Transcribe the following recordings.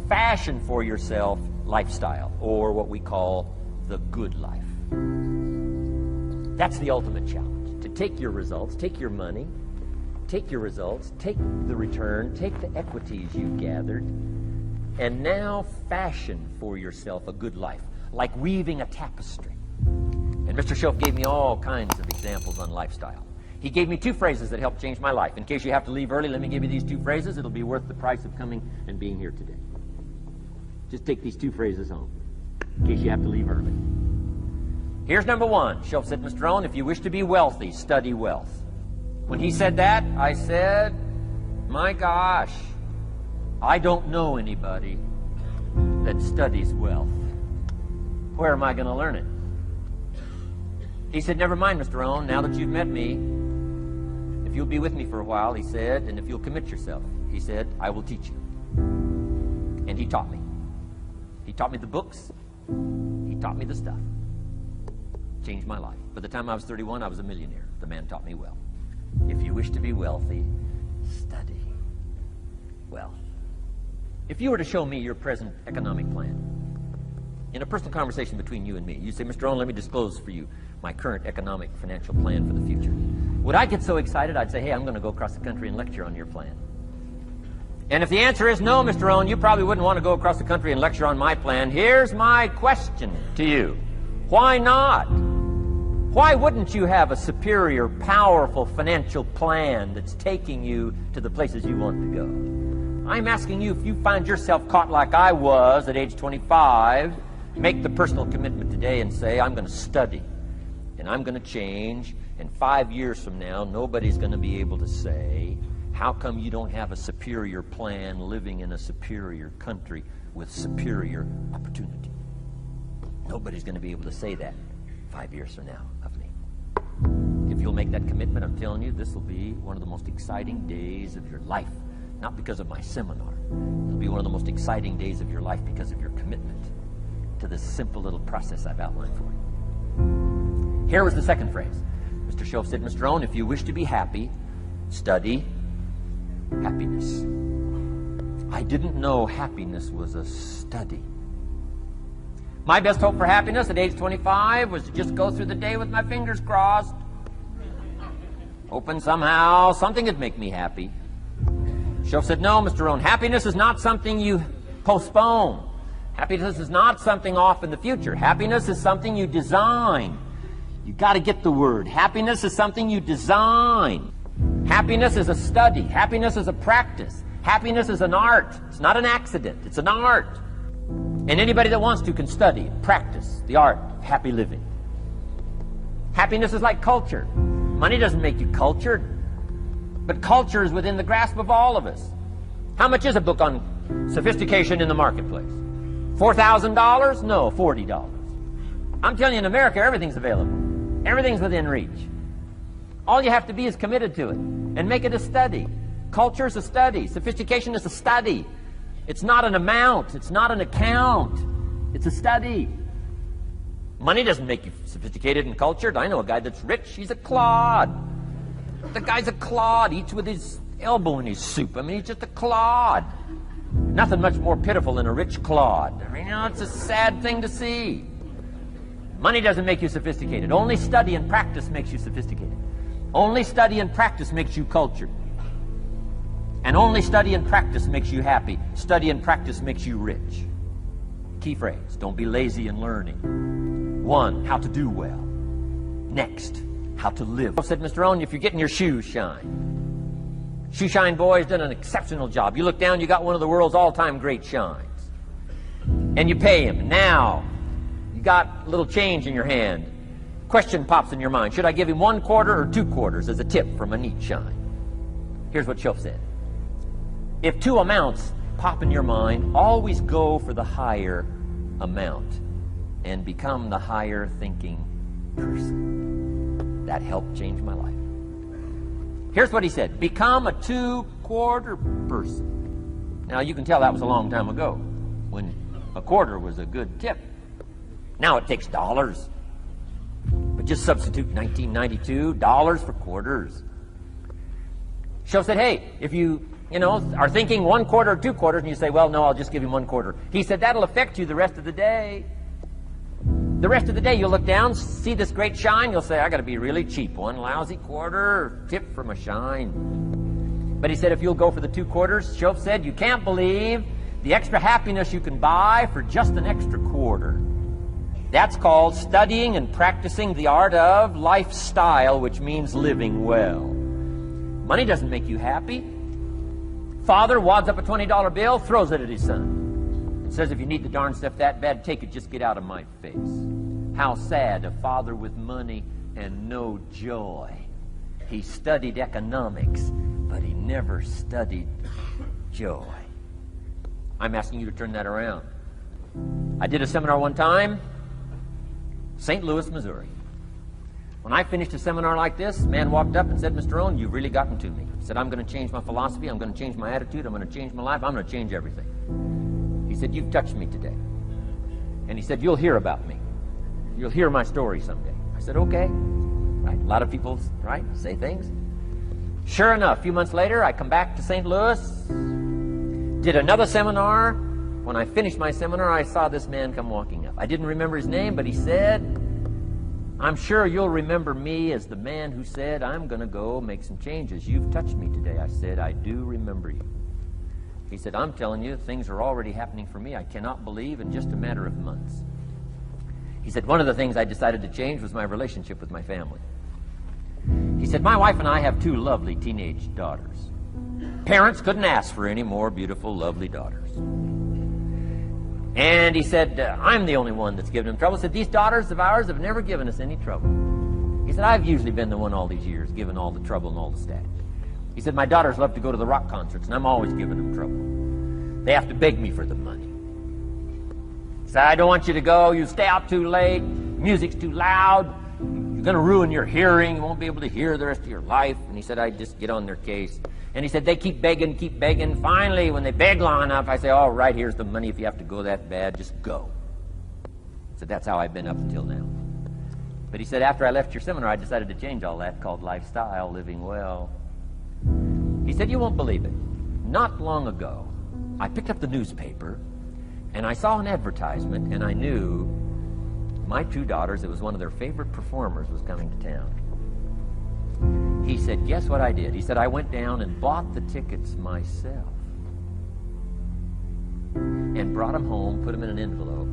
fashion for yourself lifestyle, or what we call the good life. That's the ultimate challenge, to take your results, take your money, take your results, take the return, take the equities you've gathered, and now fashion for yourself a good life, like weaving a tapestry. And Mr. Shoaff gave me all kinds of examples on lifestyle. He gave me 2 phrases that helped change my life. In case you have to leave early, let me give you these 2 phrases. It'll be worth the price of coming and being here today. Just take these 2 phrases home, in case you have to leave early. Here's number 1. Shoaff said, Mr. Rohn, if you wish to be wealthy, study wealth. When he said that, I said, my gosh, I don't know anybody that studies wealth. Where am I going to learn it? He said, never mind, Mr. Rohn, now that you've met me, if you'll be with me for a while, he said, and if you'll commit yourself, he said, I will teach you. And he taught me. He taught me the books. He taught me the stuff. Changed my life. By the time I was 31, I was a millionaire. The man taught me well. If you wish to be wealthy, study wealth. If you were to show me your present economic plan, in a personal conversation between you and me, you say, Mr. Rohn, let me disclose for you my current economic financial plan for the future. Would I get so excited, I'd say, hey, I'm going to go across the country and lecture on your plan. And if the answer is no, Mr. Rohn, you probably wouldn't want to go across the country and lecture on my plan. Here's my question to you. Why not? Why wouldn't you have a superior, powerful financial plan that's taking you to the places you want to go? I'm asking you, if you find yourself caught like I was at age 25, make the personal commitment today and say, I'm going to study and I'm going to change, and 5 years from now, nobody's going to be able to say, how come you don't have a superior plan living in a superior country with superior opportunity? Nobody's going to be able to say that 5 years from now of me. If you'll make that commitment, I'm telling you, this will be one of the most exciting days of your life. Not because of my seminar. It'll be one of the most exciting days of your life because of your commitment to this simple little process I've outlined for you. Here was the second phrase. Mr. Shoaff said, Mr. Rohn, if you wish to be happy, study happiness. I didn't know happiness was a study. My best hope for happiness at age 25 was to just go through the day with my fingers crossed, hoping somehow something would make me happy. Shoaff said, no, Mr. Rohn, happiness is not something you postpone. Happiness is not something off in the future. Happiness is something you design. You got to get the word. Happiness is something you design. Happiness is a study. Happiness is a practice. Happiness is an art. It's not an accident. It's an art. And anybody that wants to can study, practice the art of happy living. Happiness is like culture. Money doesn't make you cultured, but culture is within the grasp of all of us. How much is a book on sophistication in the marketplace? $4,000? No, $40. I'm telling you, in America, everything's available. Everything's within reach. All you have to be is committed to it and make it a study. Culture is a study. Sophistication is a study. It's not an amount. It's not an account. It's a study. Money doesn't make you sophisticated and cultured. I know a guy that's rich. He's a clod. The guy's a clod. Eats with his elbow in his soup. I mean, he's just a clod. Nothing much more pitiful than a rich clod. I mean, you know, it's a sad thing to see. Money doesn't make you sophisticated. Only study and practice makes you sophisticated. Only study and practice makes you cultured. And only study and practice makes you happy. Study and practice makes you rich. Key phrase, don't be lazy in learning. 1, how to do well. Next, how to live. I said, Mr. Rohn, if you're getting your shoes shine. Shoe Shine Boy's done an exceptional job. You look down, you got one of the world's all-time great shines. And you pay him. Now, you got a little change in your hand. Question pops in your mind. Should I give him 1 quarter or 2 quarters as a tip from a neat shine? Here's what Shoaff said. If 2 amounts pop in your mind, always go for the higher amount and become the higher thinking person. That helped change my life. Here's what he said. Become a 2-quarter person. Now you can tell that was a long time ago when a quarter was a good tip. Now it takes dollars. But just substitute 1992 dollars for quarters. Shoaff said, hey, if you are thinking 1 quarter or 2 quarters, and you say, well, no, I'll just give him 1 quarter. He said, that'll affect you the rest of the day. The rest of the day, you'll look down, see this great shine, you'll say, I got to be really cheap. 1 lousy quarter, tip from a shine. But he said, if you'll go for the 2 quarters, Shoaff said, you can't believe the extra happiness you can buy for just an extra quarter. That's called studying and practicing the art of lifestyle, which means living well. Money doesn't make you happy. Father wads up a $20 bill, throws it at his son, and says, if you need the darn stuff that bad, take it, just get out of my face. How sad, a father with money and no joy. He studied economics, but he never studied joy. I'm asking you to turn that around. I did a seminar one time, St. Louis, Missouri. When I finished a seminar like this, a man walked up and said, Mr. Rohn, you've really gotten to me. He said, I'm going to change my philosophy, I'm going to change my attitude, I'm going to change my life, I'm going to change everything. He said, you've touched me today. And he said, you'll hear about me. You'll hear my story someday. I said, okay. Right? A lot of people, right, say things. Sure enough, a few months later, I come back to St. Louis, did another seminar. When I finished my seminar, I saw this man come walking up. I didn't remember his name, but he said, I'm sure you'll remember me as the man who said, I'm going to go make some changes. You've touched me today. I said, I do remember you. He said, I'm telling you, things are already happening for me. I cannot believe in just a matter of months. He said, one of the things I decided to change was my relationship with my family. He said, my wife and I have 2 lovely teenage daughters. Parents couldn't ask for any more beautiful, lovely daughters. And he said, I'm the only one that's given them trouble. He said, these daughters of ours have never given us any trouble. He said, I've usually been the one all these years giving all the trouble and all the static. He said, my daughters love to go to the rock concerts, and I'm always giving them trouble. They have to beg me for the money. He said, I don't want you to go. You stay out too late. Music's too loud. You're going to ruin your hearing. You won't be able to hear the rest of your life. And he said, I just get on their case. And he said, they keep begging. Finally, when they beg long enough, I say, all right, here's the money. If you have to go that bad, just go. He said, that's how I've been up until now. But he said, after I left your seminar, I decided to change all that, called lifestyle, living well. He said, you won't believe it. Not long ago, I picked up the newspaper, and I saw an advertisement, and I knew my 2 daughters, it was one of their favorite performers, was coming to town. He said, guess what I did? He said, I went down and bought the tickets myself and brought them home, put them in an envelope.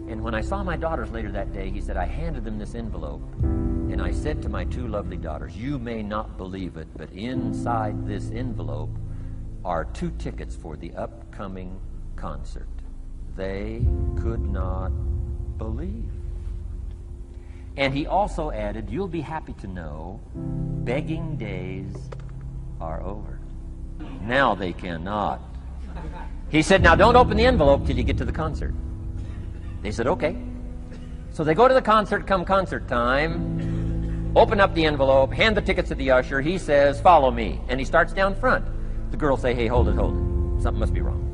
And when I saw my daughters later that day, he said, I handed them this envelope, and I said to my 2 lovely daughters, you may not believe it, but inside this envelope are 2 tickets for the upcoming concert. They could not believe. And he also added, you'll be happy to know, begging days are over. Now they cannot. He said, now don't open the envelope till you get to the concert. They said, okay. So they go to the concert, come concert time, open up the envelope, hand the tickets to the usher. He says, follow me. And he starts down front. The girls say, hey, hold it. Something must be wrong.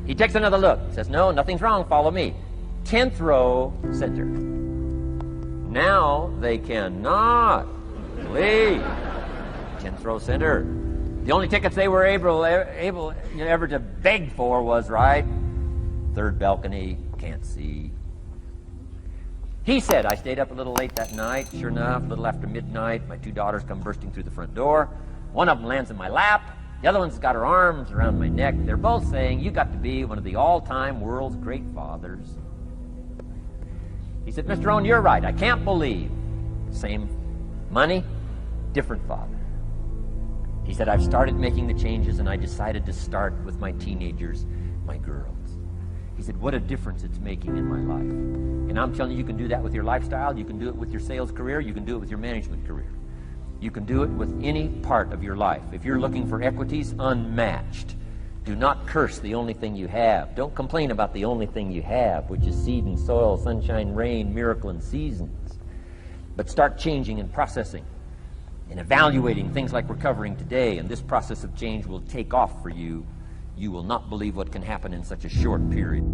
He takes another look, says, no, nothing's wrong, follow me. 10th row, center. Now they cannot believe. 10th row center. The only tickets they were able ever to beg for was, right, 3rd balcony, can't see. He said, I stayed up a little late that night. Sure enough, a little after midnight, my 2 daughters come bursting through the front door. One of them lands in my lap. The other one's got her arms around my neck. They're both saying, you got to be one of the all-time world's great fathers. He said, Mr. Rohn, you're right. I can't believe. Same money, different father. He said, I've started making the changes, and I decided to start with my teenagers, my girls. He said, what a difference it's making in my life. And I'm telling you, you can do that with your lifestyle. You can do it with your sales career. You can do it with your management career. You can do it with any part of your life. If you're looking for equities, unmatched. Do not curse the only thing you have. Don't complain about the only thing you have, which is seed and soil, sunshine, rain, miracle, and seasons. But start changing and processing and evaluating things like we're covering today, and this process of change will take off for you. You will not believe what can happen in such a short period.